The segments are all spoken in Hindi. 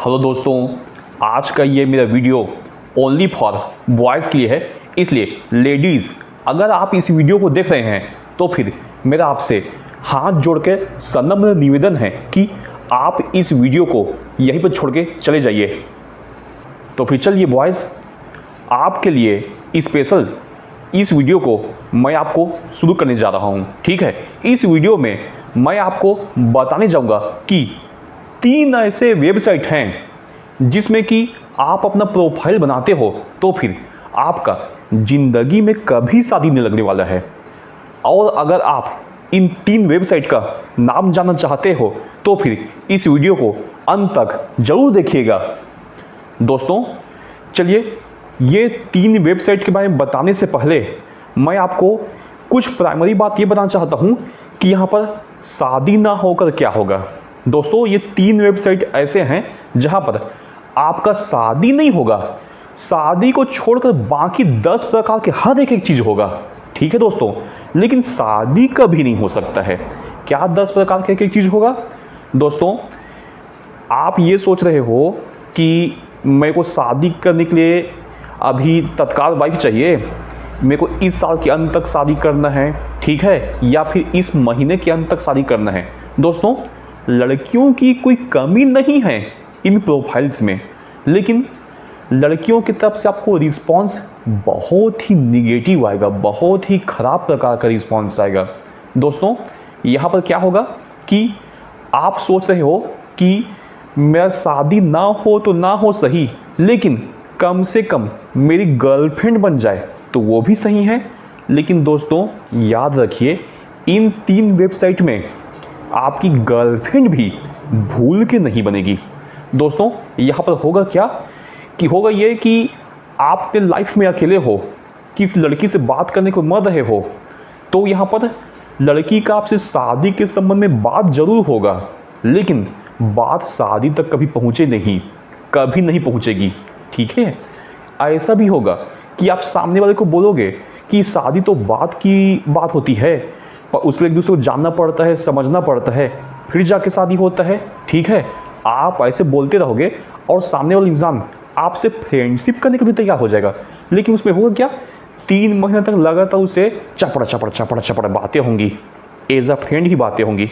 हेलो दोस्तों, आज का ये मेरा वीडियो ओनली फॉर बॉयज़ के लिए है। इसलिए लेडीज़, अगर आप इस वीडियो को देख रहे हैं तो फिर मेरा आपसे हाथ जोड़ के सनम्र निवेदन है कि आप इस वीडियो को यहीं पर छोड़ के चले जाइए। तो फिर चलिए बॉयज़, आपके लिए स्पेशल इस वीडियो को मैं आपको शुरू करने जा रहा हूँ। ठीक है, इस वीडियो में मैं आपको बताने जाऊँगा कि 3 ऐसे वेबसाइट हैं जिसमें कि आप अपना प्रोफाइल बनाते हो तो फिर आपका ज़िंदगी में कभी शादी नहीं लगने वाला है। और अगर आप इन 3 वेबसाइट का नाम जानना चाहते हो तो फिर इस वीडियो को अंत तक ज़रूर देखिएगा। दोस्तों चलिए, ये 3 वेबसाइट के बारे में बताने से पहले मैं आपको कुछ प्राइमरी बात ये बताना चाहता हूँ कि यहाँ पर शादी ना होकर क्या होगा। दोस्तों, ये 3 वेबसाइट ऐसे हैं जहाँ पर आपका शादी नहीं होगा, शादी को छोड़कर बाकी 10 प्रकार के हर एक चीज़ होगा। ठीक है दोस्तों, लेकिन शादी कभी नहीं हो सकता है। क्या 10 प्रकार के एक चीज़ होगा? दोस्तों, आप ये सोच रहे हो कि मेरे को शादी करने के लिए अभी तत्काल वाइफ चाहिए, मेरे को इस साल के अंत तक शादी करना है, ठीक है, या फिर इस महीने के अंत तक शादी करना है। दोस्तों, लड़कियों की कोई कमी नहीं है इन प्रोफाइल्स में, लेकिन लड़कियों की तरफ से आपको रिस्पांस बहुत ही निगेटिव आएगा, बहुत ही ख़राब प्रकार का रिस्पांस आएगा। दोस्तों, यहाँ पर क्या होगा कि आप सोच रहे हो कि मेरा शादी ना हो तो ना हो सही, लेकिन कम से कम मेरी गर्लफ्रेंड बन जाए तो वो भी सही है। लेकिन दोस्तों याद रखिए, इन 3 वेबसाइट में आपकी गर्लफ्रेंड भी भूल के नहीं बनेगी। दोस्तों, यहाँ पर होगा क्या कि होगा ये कि आप अपने लाइफ में अकेले हो, किस लड़की से बात करने को मर रहे हो, तो यहाँ पर लड़की का आपसे शादी के संबंध में बात जरूर होगा, लेकिन बात शादी तक कभी पहुँचे नहीं, कभी नहीं पहुँचेगी। ठीक है, ऐसा भी होगा कि आप सामने वाले को बोलोगे कि शादी तो बात की बात होती है, पर उसको एक दूसरे को जानना पड़ता है, समझना पड़ता है, फिर जाके शादी होता है। ठीक है, आप ऐसे बोलते रहोगे और सामने वाला इंसान आपसे फ्रेंडशिप करने के लिए तैयार हो जाएगा, लेकिन उसमें होगा क्या, 3 महीने तक लगातार उसे चपड़ बातें होंगी, एज अ फ्रेंड ही बातें होंगी,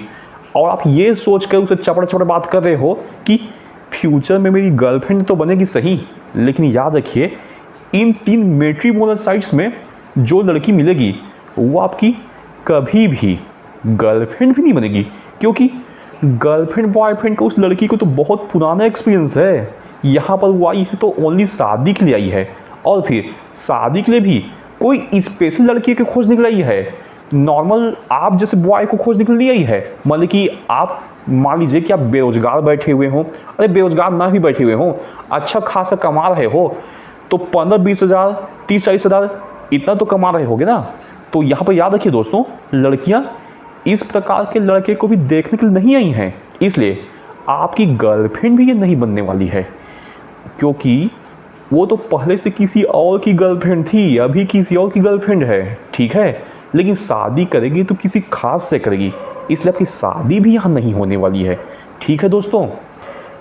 और आप ये सोच कर उसे चपड़ बात कर रहे हो कि फ्यूचर में मेरी गर्लफ्रेंड तो बनेगी सही। लेकिन याद रखिए, इन 3 मैट्रिमोनियल साइट्स में जो लड़की मिलेगी वो आपकी कभी भी गर्लफ्रेंड भी नहीं बनेगी, क्योंकि गर्लफ्रेंड बॉयफ्रेंड का उस लड़की को तो बहुत पुराना एक्सपीरियंस है। यहाँ पर वो आई है तो ओनली शादी के लिए आई है, और फिर शादी के लिए भी कोई स्पेशल लड़की की खोज निकल आई है, नॉर्मल आप जैसे बॉय को खोज निकल आई है। मतलब कि आप मान लीजिए कि आप बेरोजगार बैठे हुए हों, अरे बेरोजगार ना भी बैठे हुए हों, अच्छा खासा कमा रहे हो, तो 15-20 हज़ार 30-40 हज़ार इतना तो कमा रहे होगे ना। तो यहाँ पर याद रखिए दोस्तों, लड़कियाँ इस प्रकार के लड़के को भी देखने के लिए नहीं आई हैं, इसलिए आपकी गर्लफ्रेंड भी ये नहीं बनने वाली है, क्योंकि वो तो पहले से किसी और की गर्लफ्रेंड थी, अभी किसी और की गर्लफ्रेंड है। ठीक है, लेकिन शादी करेगी तो किसी खास से करेगी, इसलिए आपकी शादी भी यहाँ नहीं होने वाली है। ठीक है दोस्तों,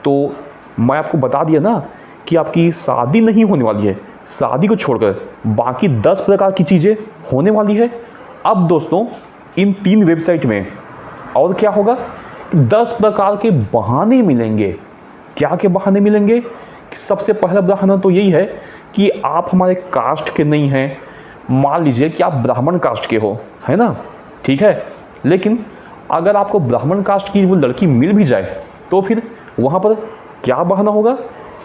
तो मैं आपको बता दिया ना कि आपकी शादी नहीं होने वाली है, शादी को छोड़कर बाकी 10 प्रकार की चीज़ें होने वाली है। अब दोस्तों, इन 3 वेबसाइट में और क्या होगा, 10 प्रकार के बहाने मिलेंगे। क्या के बहाने मिलेंगे? सबसे पहला बहाना तो यही है कि आप हमारे कास्ट के नहीं हैं। मान लीजिए कि आप ब्राह्मण कास्ट के हो, है ना, ठीक है, लेकिन अगर आपको ब्राह्मण कास्ट की वो लड़की मिल भी जाए तो फिर वहाँ पर क्या बहाना होगा?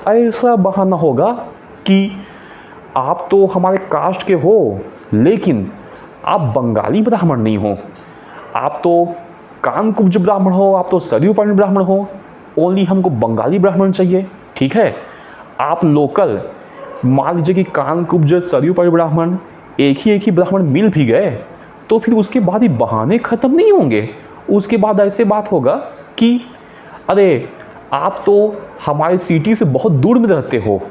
ऐसा बहाना होगा कि आप तो हमारे कास्ट के हो, लेकिन आप बंगाली ब्राह्मण नहीं हो, आप तो कानकुब्ज ब्राह्मण हो, आप तो सरयू पानी ब्राह्मण हो, ओनली हमको बंगाली ब्राह्मण चाहिए। ठीक है, आप लोकल मान लीजिए कि कानकुब्ज सरयू पानी ब्राह्मण एक ही ब्राह्मण मिल भी गए तो फिर उसके बाद ही बहाने ख़त्म नहीं होंगे। उसके बाद ऐसे बात होगा कि अरे आप तो हमारे सिटी से बहुत दूर में रहते हो,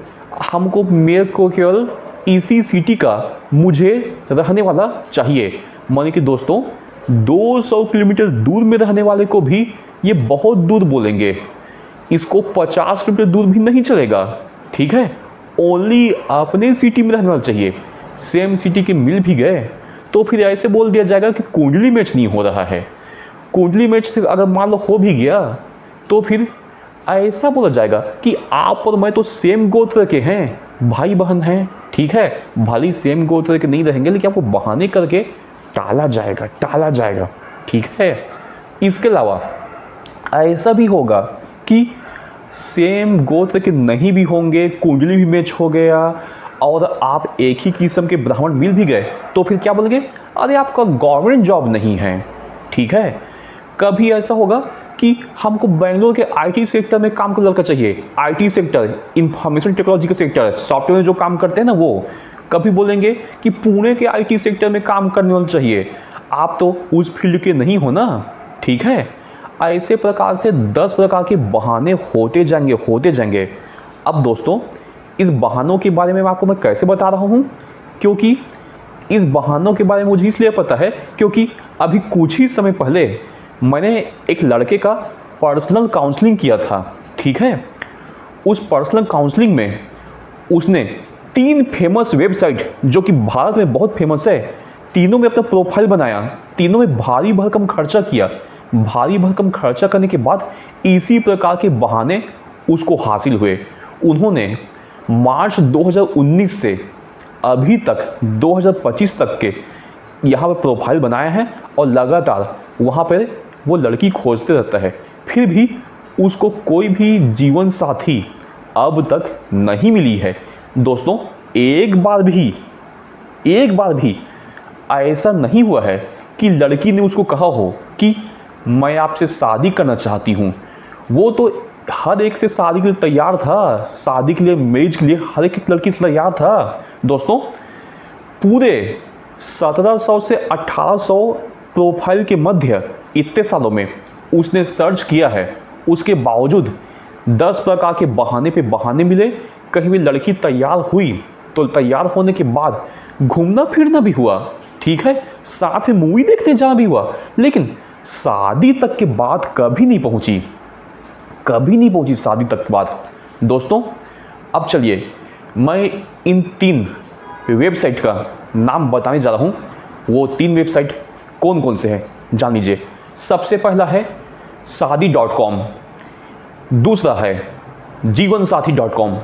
हमको मेरे को केवल इसी सिटी का मुझे रहने वाला चाहिए। माने कि दोस्तों 200 किलोमीटर दूर में रहने वाले को भी ये बहुत दूर बोलेंगे, इसको 50 किलोमीटर दूर भी नहीं चलेगा, ठीक है। ओनली अपने सिटी में रहना चाहिए। सेम सिटी के मिल भी गए तो फिर ऐसे बोल दिया जाएगा कि कुंडली मैच नहीं हो रहा है। कुंडली मैच अगर मान लो हो भी गया तो फिर ऐसा बोला जाएगा कि आप और मैं तो सेम गोत्र के हैं, भाई बहन हैं, ठीक है। भले सेम गोत्र के नहीं रहेंगे लेकिन आपको बहाने करके टाला जाएगा, ठीक है। इसके अलावा ऐसा भी होगा कि सेम गोत्र के नहीं भी होंगे, कुंडली भी मैच हो गया और आप एक ही किस्म के ब्राह्मण मिल भी गए तो फिर क्या बोलेंगे, अरे आपका गवर्नमेंट जॉब नहीं है, ठीक है। कभी ऐसा होगा कि हमको बेंगलोर के आईटी सेक्टर में काम करने लड़का चाहिए, आईटी सेक्टर, इंफॉर्मेशन टेक्नोलॉजी का सेक्टर, सॉफ्टवेयर में जो काम करते हैं ना वो। कभी बोलेंगे कि पुणे के आईटी सेक्टर में काम करने वाला चाहिए, आप तो उस फील्ड के नहीं हो ना, ठीक है। ऐसे प्रकार से 10 प्रकार के बहाने होते जाएंगे। अब दोस्तों इस बहानों के बारे में आपको मैं कैसे बता रहा हूँ, क्योंकि इस बहानों के बारे में मुझे इसलिए पता है क्योंकि अभी कुछ ही समय पहले मैंने एक लड़के का पर्सनल काउंसलिंग किया था, ठीक है। उस पर्सनल काउंसलिंग में उसने 3 फेमस वेबसाइट जो कि भारत में बहुत फेमस है, तीनों में अपना प्रोफाइल बनाया, तीनों में भारी भरकम खर्चा किया। भारी भरकम खर्चा करने के बाद इसी प्रकार के बहाने उसको हासिल हुए। उन्होंने मार्च 2019 से अभी तक 2025 तक के यहाँ पर प्रोफाइल बनाया है और लगातार वहाँ पर वो लड़की खोजते रहता है, फिर भी उसको कोई भी जीवन साथी अब तक नहीं मिली है। दोस्तों एक बार भी ऐसा नहीं हुआ है कि लड़की ने उसको कहा हो कि मैं आपसे शादी करना चाहती हूँ। वो तो हर एक से शादी के लिए तैयार था, शादी के लिए, मैरिज के लिए हर एक लड़की से तैयार था। दोस्तों पूरे 1700 से 1800 प्रोफाइल के मध्य इतने सालों में उसने सर्च किया है, उसके बावजूद 10 प्रकार के बहाने पे बहाने मिले। कहीं भी लड़की तैयार हुई तो तैयार होने के बाद घूमना फिरना भी हुआ, ठीक है, साथ में मूवी देखने जाना भी हुआ, लेकिन शादी तक के बाद कभी नहीं पहुंची शादी तक के बाद। दोस्तों अब चलिए मैं इन 3 वेबसाइट का नाम बताने जा रहा हूं। वो 3 वेबसाइट कौन कौन से हैं जान लीजिए। सबसे पहला है शादी.com, दूसरा है जीवनसाथी.com,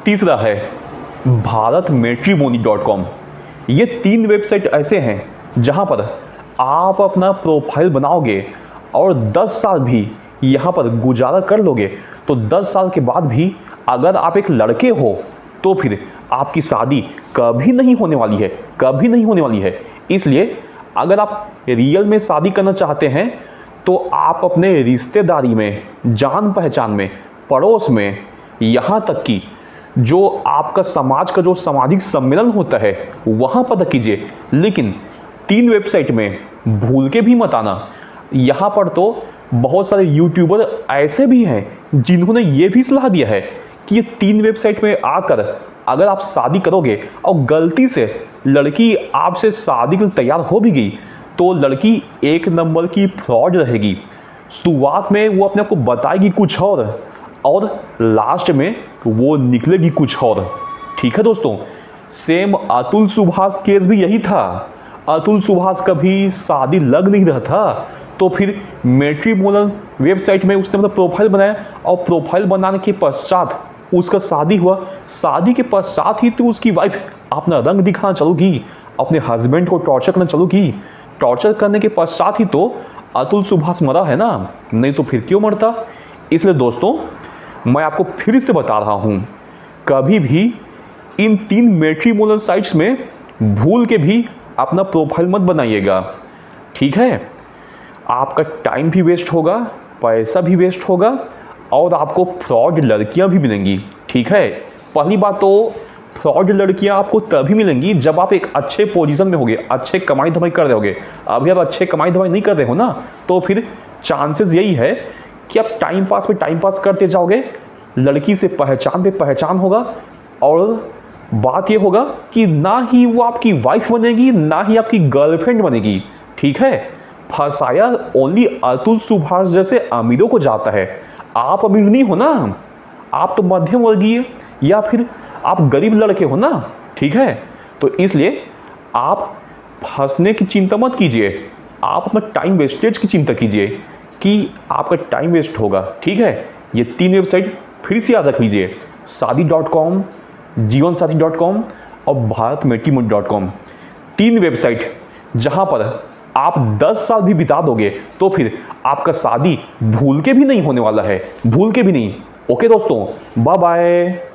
तीसरा है भारतमैट्रिमोनी.com। ये 3 वेबसाइट ऐसे हैं जहां पर आप अपना प्रोफाइल बनाओगे और 10 साल भी यहाँ पर गुजारा कर लोगे तो 10 साल के बाद भी अगर आप एक लड़के हो तो फिर आपकी शादी कभी नहीं होने वाली है। इसलिए अगर आप रियल में शादी करना चाहते हैं तो आप अपने रिश्तेदारी में, जान पहचान में, पड़ोस में, यहाँ तक कि जो आपका समाज का जो सामाजिक सम्मेलन होता है वहाँ पता कीजिए। लेकिन 3 वेबसाइट में भूल के भी मत आना। यहाँ पर तो बहुत सारे यूट्यूबर ऐसे भी हैं जिन्होंने ये भी सलाह दिया है कि ये 3 वेबसाइट में आकर अगर आप शादी करोगे और गलती से लड़की आपसे शादी के लिए तैयार हो भी गई तो लड़की 1 नंबर की फ्रॉड रहेगी। शुरुआत में वो अपने आप को बताएगी कुछ और लास्ट में वो निकलेगी कुछ और, ठीक है दोस्तों। सेम अतुल सुभाष केस भी यही था। अतुल सुभाष कभी शादी लग नहीं रहा था तो फिर मैट्रिमोनियल वेबसाइट में उसने मतलब प्रोफाइल बनाया और प्रोफाइल बनाने के पश्चात उसका शादी हुआ। शादी के पश्चात ही तो उसकी वाइफ अपना रंग दिखाना चलूगी, अपने हस्बैंड को टॉर्चर करना चलूगी। टॉर्चर करने के पश्चात ही तो अतुल सुभाष मरा है ना, नहीं तो फिर क्यों मरता। इसलिए दोस्तों मैं आपको फिर से बता रहा हूँ, कभी भी इन 3 मैट्रिमोनियल साइट्स में भूल के भी अपना प्रोफाइल मत बनाइएगा, ठीक है। आपका टाइम भी वेस्ट होगा, पैसा भी वेस्ट होगा और आपको फ्रॉड लड़कियां भी मिलेंगी, ठीक है। पहली बात तो फ्रॉड लड़कियां आपको तभी मिलेंगी जब आप एक अच्छे पोजीशन में होगे, अच्छे कमाई धमाई कर रहे होगे। अभी आप अच्छे कमाई धमाई नहीं कर रहे हो ना तो फिर चांसेस यही है कि आप टाइम पास करते जाओगे, लड़की से पहचान पे पहचान होगा और बात ये होगा कि ना ही वो आपकी वाइफ बनेगी ना ही आपकी गर्लफ्रेंड बनेगी, ठीक है। फंसाया ओनली अतुल सुभाष जैसे अमीरों को जाता है। आप अमीर नहीं हो ना, आप तो मध्यम वर्गीय या फिर आप गरीब लड़के हो ना, ठीक है। तो इसलिए आप फंसने की चिंता मत कीजिए, आप अपना टाइम वेस्टेज की चिंता कीजिए कि आपका टाइम वेस्ट होगा, ठीक है। ये 3 वेबसाइट फिर से याद रख लीजिए, शादी.com, जीवनसाथी.com और भारतमेट्रिमोनी.com। 3 वेबसाइट जहां पर आप 10 साल भी बिता दोगे तो फिर आपका शादी भूल के भी नहीं होने वाला है, भूल के भी नहीं। ओके दोस्तों, बाय बाय।